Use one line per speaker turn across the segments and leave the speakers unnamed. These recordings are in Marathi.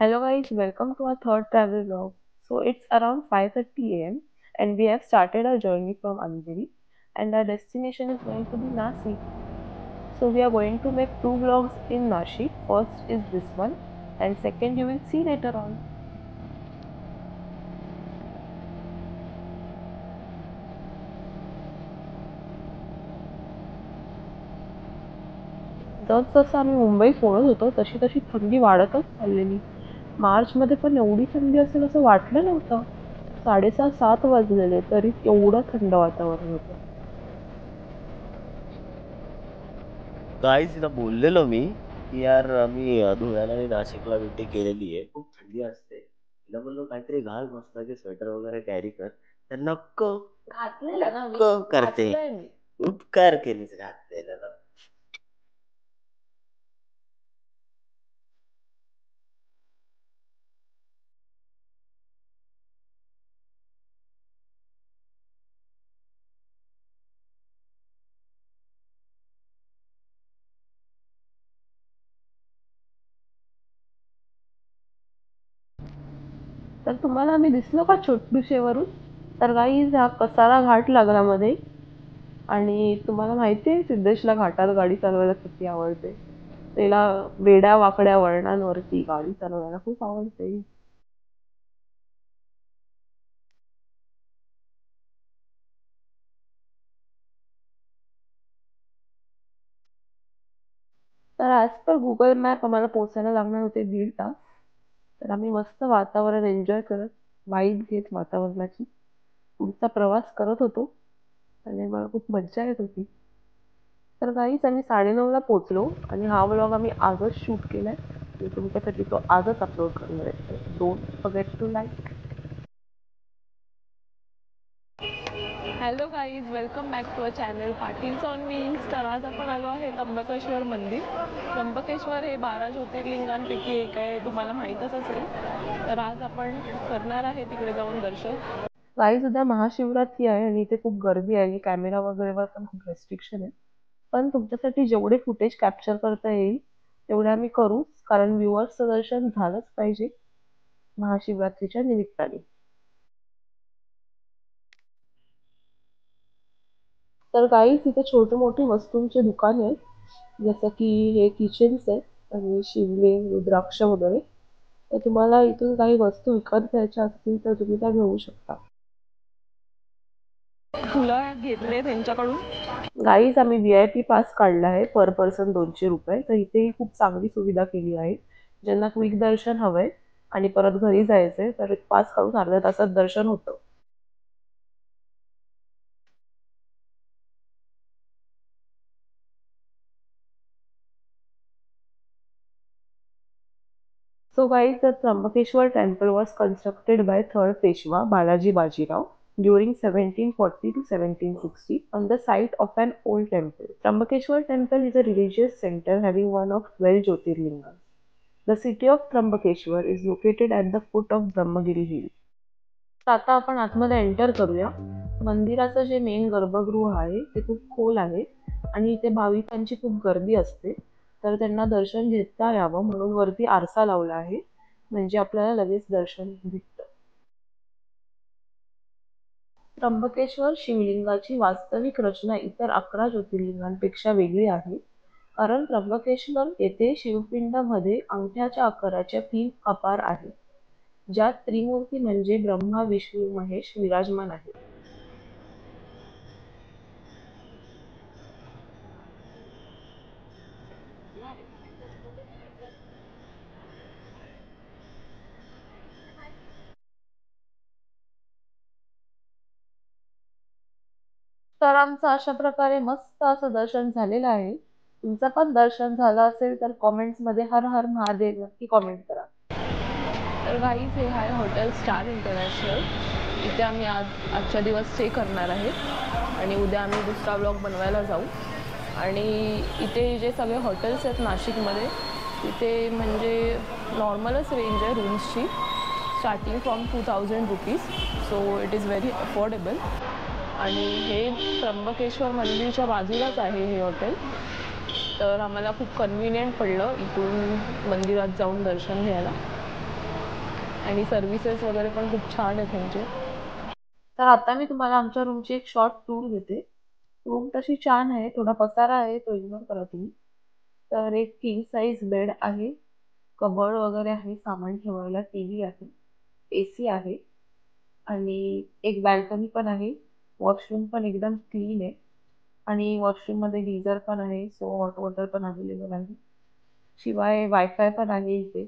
Hello guys, welcome to our third travel vlog. So it's around 5:30 a.m. and we have started our journey from Andheri and our destination is going to be Nashik. So we are going to make two vlogs in Nashik. First is this one and second you will see later on. जसं आम्ही मुंबई सोडत होतो तशी तशी थंडी वाढतच चाललेली. मार्चमध्ये पण एवढी थंडी असेल असं वाटलं नव्हतं. 6:30-7 वाजलेले तरी एवढं थंड वातावरण होतं.
गाईज तिला बोललेलो मी की यार आम्ही धुळ्याला आणि नाशिकला भेटी केलेली आहे, खूप थंडी असते. तिला बोललो काहीतरी घाल मस्त की स्वेटर वगैरे कॅरी कर. तर नको
घातलेलं ना मी.
नको करते.
घातलंय मी.
उपकार केलीस घातलेलं.
तर तुम्हाला आम्ही दिसलो का छोटूशेवरून? तर गाईज हा कसारा घाट लागला मध्ये आणि तुम्हाला माहिती आहे सिद्धेशला घाटात गाडी चालवायला किती आवडते. त्याला वेड्या वाकड्या वळणांवरती गाडी चालवायला खूप आवडते. तर ॲज पर गुगल मॅप आम्हाला पोहोचायला लागणार होते 1.5 तास. तर आम्ही मस्त वातावरण एन्जॉय करत, वाईब घेत वातावरणाची पुढचा प्रवास करत होतो आणि मला खूप मज्जा येत होती. तर गाईज आम्ही 9:30ला पोहोचलो आणि हा व्लॉग आम्ही आजच शूट केलाय. मी तुमच्यासाठी तो आजच अपलोड करणार आहे. Don't forget to like. Hello guys, welcome back to a channel Patils on wheels. तर आज आपण आलो आहे त्र्यंबकेश्वर मंदिर. त्र्यंबकेश्वर हे 12 ज्योतिर्लिंगांपैकी एक आहे, तुम्हाला माहीतच असेल. तर आज आपण करणार आहे तिकडे जाऊन दर्शन. गाईज उद्या महाशिवरात्री आहे आणि इथे खूप गर्दी आहे. कॅमेरा वगैरेवर पण खूप रेस्ट्रिक्शन आहे. पण तुमच्यासाठी जेवढे फुटेज कॅप्चर करता येईल तेवढे आम्ही करू, कारण व्ह्युअर्सचं दर्शन झालंच पाहिजे महाशिवरात्रीच्या निमित्ताने. तर काही तिथे छोटे मोठे वस्तूंचे दुकान आहेत, जसं की हे किचन्स आहेत आणि शिवलिंग रुद्राक्ष वगैरे. तर तुम्हाला इथून काही वस्तू विकत घ्यायच्या असतील तर तुम्ही त्या घेऊ शकता. तुला घेतले त्यांच्याकडून. गाईज आम्ही VIP पास काढला आहे, पर पर्सन ₹200. तर इथे खूप चांगली सुविधा केली आहे. ज्यांना क्विक दर्शन हवंय आणि परत घरी जायचंय तर एक पास काढून अर्ध्या तासात दर्शन होतं. So guys, the Trambakeshwar temple was constructed by third Peshwa Balaji Bajirao during 1740 to 1760 on the site of an old temple. Trambakeshwar temple is a religious center having one of 12 Jyotirlingas. The city of Trambakeshwar is located at the foot of Brahmagiri hill. तर आता आपण आतमध्ये एंटर करूया. मंदिराचं जे मेन गर्भगृह आहे ते खूप खोल आहे आणि इथे भाविकांची खूप गर्दी असते. तर त्यांना दर्शन घेता यावं म्हणून वरती आरसा लावला आहे, म्हणजे आपल्याला लगेच दर्शन भेटतं. त्र्यंबकेश्वर शिवलिंगाची वास्तविक रचना इतर 11 ज्योतिर्लिंगांपेक्षा वेगळी आहे, कारण त्र्यंबकेश्वर येथे शिवपिंडामध्ये अंगठ्याच्या आकाराच्या 3 कपार आहेत, ज्यात त्रिमूर्ती म्हणजे ब्रह्मा विष्णू महेश विराजमान आहेत. तर आमचं अशा प्रकारे मस्त असं दर्शन झालेलं आहे. तुमचं पण दर्शन झालं असेल तर कॉमेंट्समध्ये हर हर महादेव नक्की कॉमेंट करा. तर गाईज हे आहे हॉटेल स्टार इंटरनॅशनल. इथे आम्ही आजच्या दिवस स्टे करणार आहे आणि उद्या आम्ही दुसरा व्लॉग बनवायला जाऊ. आणि इथे जे सगळे हॉटेल्स आहेत नाशिकमध्ये, तिथे म्हणजे नॉर्मलच रेंज आहे रूम्सची, starting from ₹2000. So it is very affordable. आणि हे त्र्यंबकेश्वर मंदिरच्या बाजूलाच आहे हे हॉटेल. तर आम्हाला खूप कन्व्हिनियंट पडलं इथून मंदिरात जाऊन दर्शन घ्यायला. आणि सर्व्हिसेस वगैरे पण खूप छान आहेत त्यांचे. तर आता मी तुम्हाला आमच्या रूमची एक शॉर्ट टूर देते. रूम तशी छान आहे, थोडा पसारा आहे तो इग्नोर करा तुम्ही. तर एक किंग साईज बेड आहे, कबर्ड वगैरे आहे सामान ठेवायला, टीव्ही आहे, एसी आहे आणि एक बाल्कनी पण आहे. वॉशरूम पण एकदम क्लीन आहे आणि वॉशरूम मध्ये गीझर पण आहे, सो हॉट वॉटर पण अवेलेबल आहे. शिवाय वायफाय पण आहे इथे.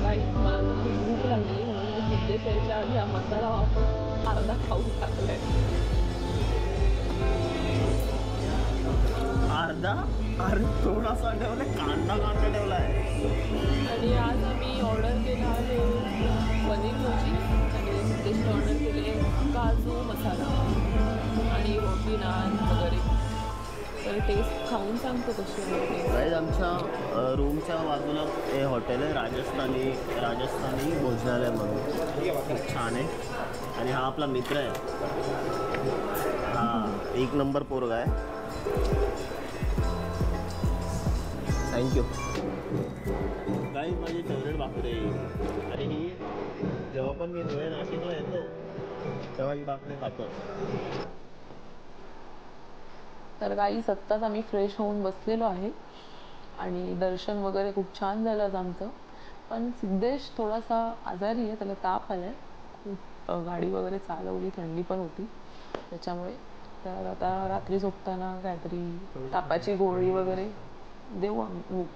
मला तर खूप भूक लागली म्हणून मी सिद्धेश यायच्या आधी हा मसाला वापरून अर्धा खाऊन टाकलाय.
अर्धा? अरे थोडासा ठेवलाय, कांदा कांदा ठेवलाय.
आणि आज आम्ही ऑर्डर केला आहे पनीर भजी आणि सिद्धेशने ऑर्डर केले काजू मसाला आणि रोटी नान वगैरे. तर टेस्ट खाऊन सांगतो कशी आहे टेस्ट.
गाईज आमच्या रूमच्या बाजूला हे हॉटेल आहे, राजस्थानी भोजनालय म्हणून. खूप छान आहे आणि हा आपला मित्र आहे, हा एक नंबर पोरगा आहे. थँक्यू. गाईज माझी फेवरेट भाकरी आहे आणि ही जेव्हा पण मी धुळे नाशिकला येतो तेव्हा ही भाकरी खातो.
तर गाईस आत्ताच आम्ही फ्रेश होऊन बसलेलो आहे आणि दर्शन वगैरे खूप छान झालं आज आमचं. पण सिद्धेश थोडासा आजारी आहे, त्याला ताप आलाय, खूप गाडी वगैरे चालवली, थंडी पण होती त्याच्यामुळे. तर आता रात्री झोपताना काहीतरी तापाची गोळी वगैरे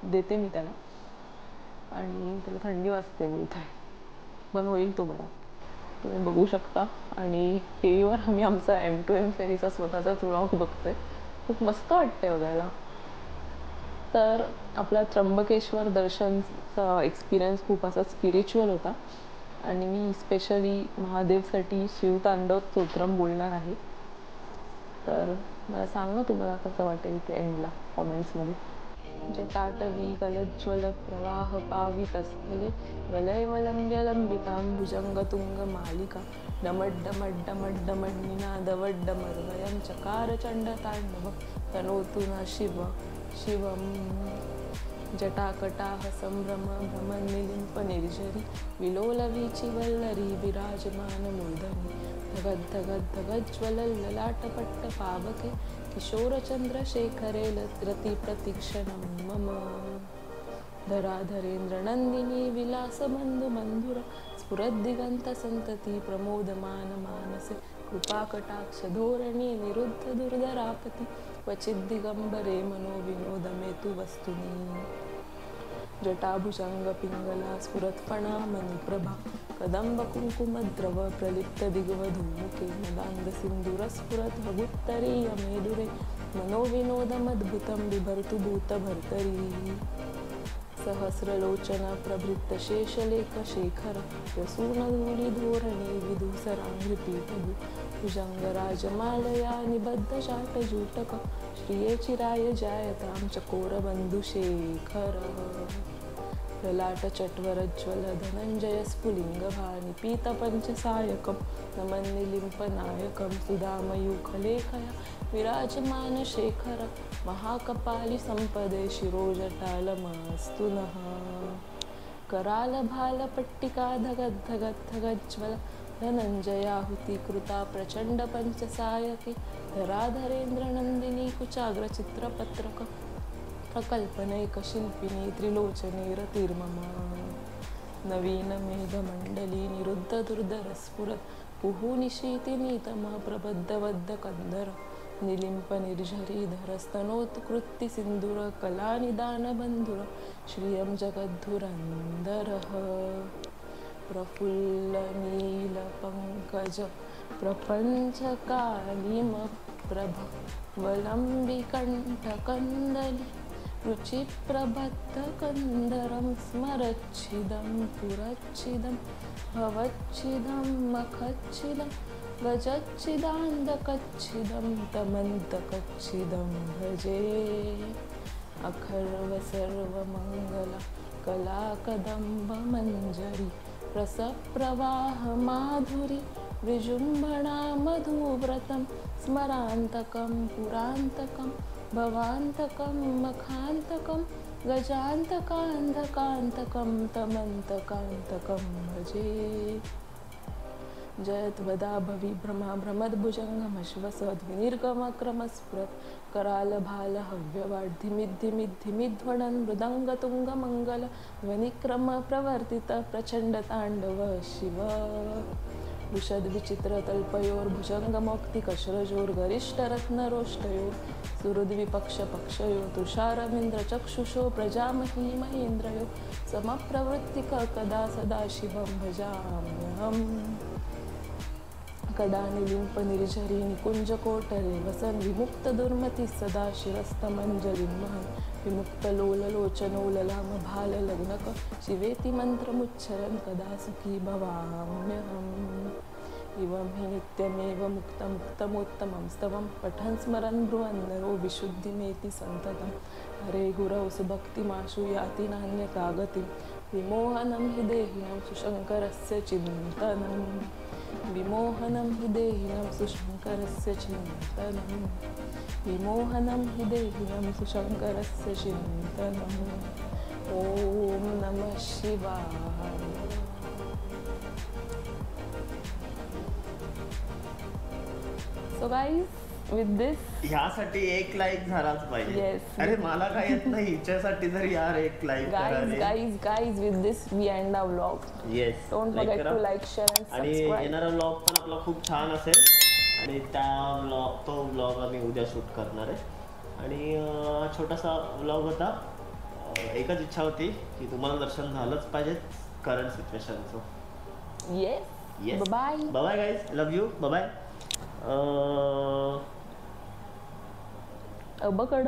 देते मी त्याला आणि त्याला थंडी वाजते मिळते, पण होईल तो बरा, तुम्ही बघू शकता. आणि टी व्हीवर आम्ही आमचा M2M फेरीचा स्वतःचा व्लॉग बघतोय, खूप मस्त वाटतंय बघायला. तर आपला त्र्यंबकेश्वर दर्शनचा एक्सपिरियन्स खूप असा स्पिरिच्युअल होता आणि मी स्पेशली महादेवसाठी शिवतांडव स्तोत्रम बोलणार आहे. तर मला सांगा तुम्हाला कसं वाटेल ते एंडला कॉमेंट्समध्ये. जटाटवी कलज्ज्वल प्रवाह पावितस्थले वलयवलंब्य लंबिकां भुजंगतुङ्गमालिका डमड्डमड्डमड्डमड्डनिनादवड्डमर्वयं चकार चण्डताण्डवं तनोतु न शिवं जटाकटाह संभ्रम भ्रमनिलिम्पनिर्झरी विलोलवीचि वल्लरी विराजमानमूर्धनि धगद्धगद्धगज्ज्वलल्ललाटपट्टपावके किशोरचन्द्रशेखरे रतिप्रतीक्षणं मम धराधरेन्द्रनन्दिनी विलासबन्धुमन्धुर स्फुरद्दिगन्तसन्तति प्रमोदमानमानसे कृपाकटाक्षधोरणी निरुद्धदुर्धरापति क्वचिद्दिगम्बरे मनोविनोदमेतु वस्तुनि जटाभुजङ्गपिङ्गला स्फुरत्फणामणिप्रभा कदम्बकुङ्कुमद्रव प्रलिप्तदिग्वधूमुखे मदान्धसिन्दूरस्फुरद्भगुत्तरीयमेदुरे मनोविनोदमद्भुतं बिभर्तु भूतभर्तरी सहस्रलोचना प्रभृतशेषलेखशेखर प्रसूनधूलिधोरणे विधूसराङ्घ्रिपीठभु भुजङ्गराजमालया निबद्धशाटजूटक श्रिये चिराय जायतां चकोरबन्धुशेखर ललाटचट्वरज्ज्वल धनञ्जयस्फुलिङ्गभानि पीतपञ्चसायकं नमन्निलिम्पनायकं सुधामयूखलेखया विराजमानशेखर महाकपालिसम्पदे शिरोजटालमस्तु नः करालभालपट्टिका धगद्धगद्धगज्ज्वल धनञ्जयाहुतिकृता प्रचण्डपञ्चसायके धराधरेन्द्रनन्दिनी कुचाग्रचित्रपत्रक प्रकल्पनैकशिल्पिनी त्रिलोचने रतिर्मम नवीनमेघमण्डली निरुद्धदुर्धरस्फुरत् कुहूनिशीतिनीतमः प्रबद्धबद्धकन्धर निलिम्पनिर्झरीधरस्तनोत्कृत्तिसिन्दूरकलानिदानबन्धुर श्रियं जगद्धुरन्धरः प्रफुल्लनीलपङ्कज प्रपञ्चकालिमप्रभवलम्बिकण्ठकन्दली रुचिप्रबद्धकन्दरं स्मरच्छिदं पुरच्छिदं भवच्छिदं मखच्छिदं गजच्छिदान्धकच्छिदं तमन्तकच्छिदं भजे अखर्वसर्वमङ्गला कलाकदम्बमञ्जरी रसप्रवाहमाधुरी विजृम्भणा मधुव्रतं स्मरान्तकं पुरान्तकं भवान्तकं मखान्तकं गजान्तकान्तकान्तकं तमन्तकान्तकं भजे जयत्वदाभविभ्रमा भ्रमद्भुजङ्गमश्वसद्विनिर्गमक्रमस्फुरत् करालभालहव्यवाड्धिमिद्धिमिद्धिमिध्वडन् मृदङ्गतुङ्गमङ्गल ध्वनिक्रमप्रवर्तित प्रचण्डताण्डव शिव वृषद्विचित्रतल्पयोर्भुजङ्गमौक्तिकशरजोर्गरिष्ठरत्नरोष्टयो सुहृद्विपक्षपक्षयो तुषारविन्द्रचक्षुषो प्रजामही महेन्द्रयो समप्रवृत्तिकदा सदाशिवं भजाम्यहम् कडानिलिम्पनिर्झरी निकुञ्जकोटरे वसन् विमुक्तदुर्मतिः सदाशिवस्तमञ्जलिं वहन् विमुक्तलोललोचनो ललामभाललग्नक शिवेति मन्त्रमुच्चरन् कदा सुखी भवाम्यहम् इवं हि नित्यमेव मुक्तमुत्तमोत्तमं स्तवं पठन् स्मरन् ब्रुवन्नरो विशुद्धिमेति सन्ततं हरे गुरौ सुभक्तिमाशु याति नान्यथा गतिं विमोहनं हि देहिनं सुशङ्करस्य चिन्तनं विमोहनं हि देहिनं सुशङ्करस्य चिन्तनं विमोहनं हि देहिनं सुशङ्करस्य चिन्तनम् ॐ नमः शिवाय. So guys, with this
ह्यासाठी एक लाईक झालाच पाहिजे.
Yes.
अरे मला काय येत नाही, हिच्यासाठी जर यार एक like
guys, with this we end our vlog.
Yes,
Don't forget to like, share and
आणि
subscribe.
येणारा व्लॉग पण आपला खूप छान असेल आणि तो व्लॉग आम्ही उद्या शूट करणार आहे. आणि छोटासा व्लॉग होता. एकच इच्छा होती की तुम्हाला दर्शन झालंच पाहिजे करंट सिच्युएशनचं.
Yes. Bye
bye guys, love you. Bye.
बकड